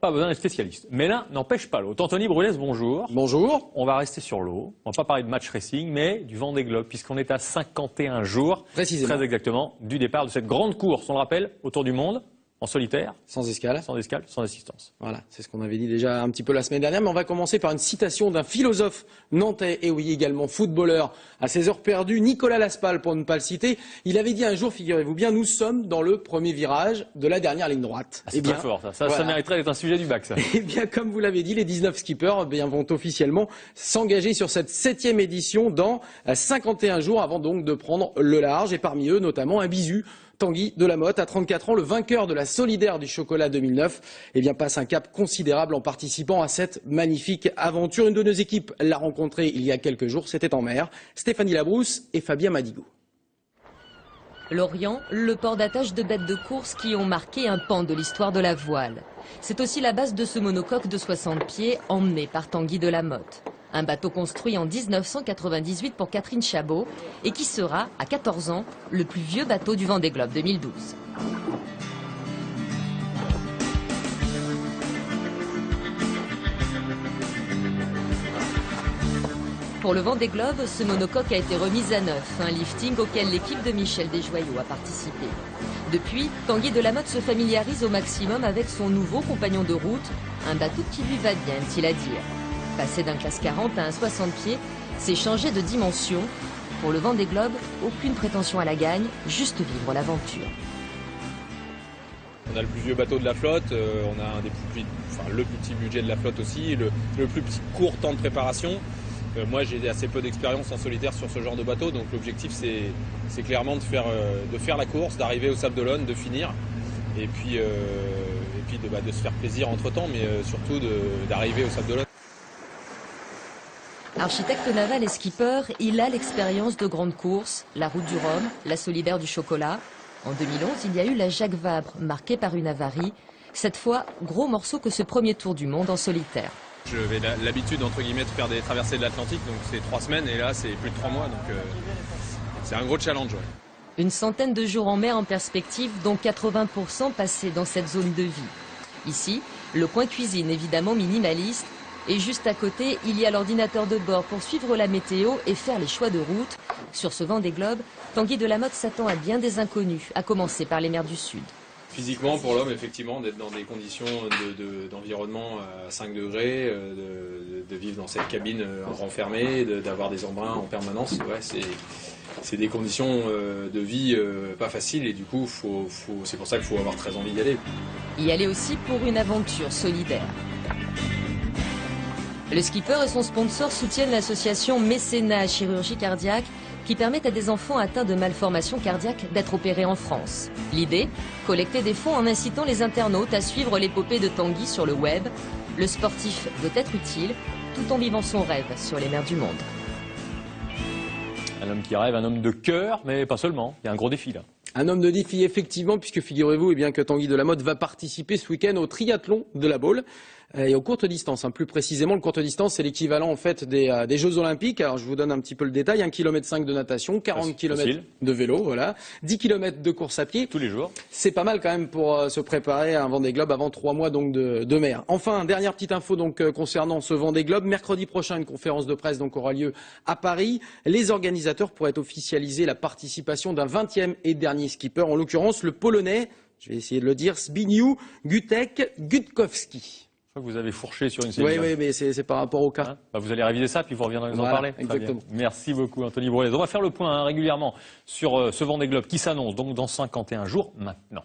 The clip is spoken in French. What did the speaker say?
Pas besoin d'être spécialiste. Mais l'un n'empêche pas l'autre. Anthony Brulès, bonjour. Bonjour. On va rester sur l'eau. On va pas parler de match racing, mais du Vendée Globe, puisqu'on est à 51 jours, précisément, très exactement, du départ de cette grande course, on le rappelle, autour du monde, en solitaire. Sans escale. Sans escale, sans assistance. Voilà, c'est ce qu'on avait dit déjà un petit peu la semaine dernière, mais on va commencer par une citation d'un philosophe nantais, et oui, également footballeur, à ses heures perdues, Nicolas Laspal, pour ne pas le citer. Il avait dit un jour, figurez-vous bien, nous sommes dans le premier virage de la dernière ligne droite. C'est très fort, ça. Ça mériterait d'être un sujet du bac, ça. Eh bien, comme vous l'avez dit, les 19 skippers vont officiellement s'engager sur cette 7e édition dans 51 jours, avant donc de prendre le large, et parmi eux, notamment, un bisu. Tanguy Delamotte, à 34 ans, le vainqueur de la Solidaire du Chocolat 2009, passe un cap considérable en participant à cette magnifique aventure. Une de nos équipes l'a rencontré il y a quelques jours, c'était en mer. Stéphanie Labrousse et Fabien Madigo. L'Orient, le port d'attache de bêtes de course qui ont marqué un pan de l'histoire de la voile. C'est aussi la base de ce monocoque de 60 pieds emmené par Tanguy Delamotte. Un bateau construit en 1998 pour Catherine Chabot et qui sera, à 14 ans, le plus vieux bateau du Vendée Globe 2012. Pour le Vendée Globe, ce monocoque a été remis à neuf, un lifting auquel l'équipe de Michel Desjoyaux a participé. Depuis, Tanguy Delamotte se familiarise au maximum avec son nouveau compagnon de route, un bateau qui lui va bien, est-il à dire. Passer d'un classe 40 à un 60 pieds, c'est changer de dimension. Pour le Vendée Globe, aucune prétention à la gagne, juste vivre l'aventure. On a le plus vieux bateau de la flotte, on a le plus petit budget de la flotte aussi, le plus petit court temps de préparation. Moi j'ai assez peu d'expérience en solitaire sur ce genre de bateau, donc l'objectif c'est clairement de faire la course, d'arriver au Sable d'Olonne, de finir, et puis de se faire plaisir entre temps, mais surtout d'arriver au Sable d'Olonne. Architecte naval et skipper, il a l'expérience de grandes courses, la Route du Rhum, la Solidaire du Chocolat. En 2011, il y a eu la Jacques Vabre, marquée par une avarie. Cette fois, gros morceau que ce premier tour du monde en solitaire. J'avais l'habitude, entre guillemets, de faire des traversées de l'Atlantique, donc c'est 3 semaines, et là c'est plus de 3 mois, donc c'est un gros challenge. Ouais. Une centaine de jours en mer en perspective, dont 80% passés dans cette zone de vie. Ici, le coin cuisine, évidemment minimaliste. Et juste à côté, il y a l'ordinateur de bord pour suivre la météo et faire les choix de route. Sur ce Vendée Globe, Tanguy Delamotte s'attend à bien des inconnus, à commencer par les mers du Sud. Physiquement, pour l'homme, effectivement, d'être dans des conditions d'environnement à 5 degrés, de vivre dans cette cabine renfermée, d'avoir des embruns en permanence, ouais, c'est des conditions de vie pas faciles, et du coup, c'est pour ça qu'il faut avoir très envie d'y aller. Y aller aussi pour une aventure solidaire. Le skipper et son sponsor soutiennent l'association Mécénat Chirurgie Cardiaque qui permet à des enfants atteints de malformations cardiaques d'être opérés en France. L'idée, collecter des fonds en incitant les internautes à suivre l'épopée de Tanguy sur le web. Le sportif veut être utile tout en vivant son rêve sur les mers du monde. Un homme qui rêve, un homme de cœur, mais pas seulement. Il y a un gros défi là. Un homme de défi, effectivement, puisque figurez-vous que Tanguy Delamotte va participer ce week-end au triathlon de la Baule. Et aux courtes distances, plus précisément, le courte distance, c'est l'équivalent en fait des Jeux Olympiques. Alors je vous donne un petit peu le détail, 1,5 km de natation, 40 km de vélo, voilà, 10 km de course à pied. Tous les jours. C'est pas mal quand même pour se préparer à un Vendée Globe avant 3 mois donc de mer. Enfin, dernière petite info donc concernant ce Vendée Globe. Mercredi prochain, une conférence de presse donc aura lieu à Paris. Les organisateurs pourraient officialiser la participation d'un 20e et dernier skipper, en l'occurrence le Polonais, je vais essayer de le dire, Zbigniew Gutkowski. Je crois que vous avez fourché sur une série. Oui, mais c'est par rapport au cas. Vous allez réviser ça, puis vous reviendrez nous en parler. Exactement. Merci beaucoup, Anthony Brulès. On va faire le point régulièrement sur ce Vendée Globe qui s'annonce donc dans 51 jours maintenant.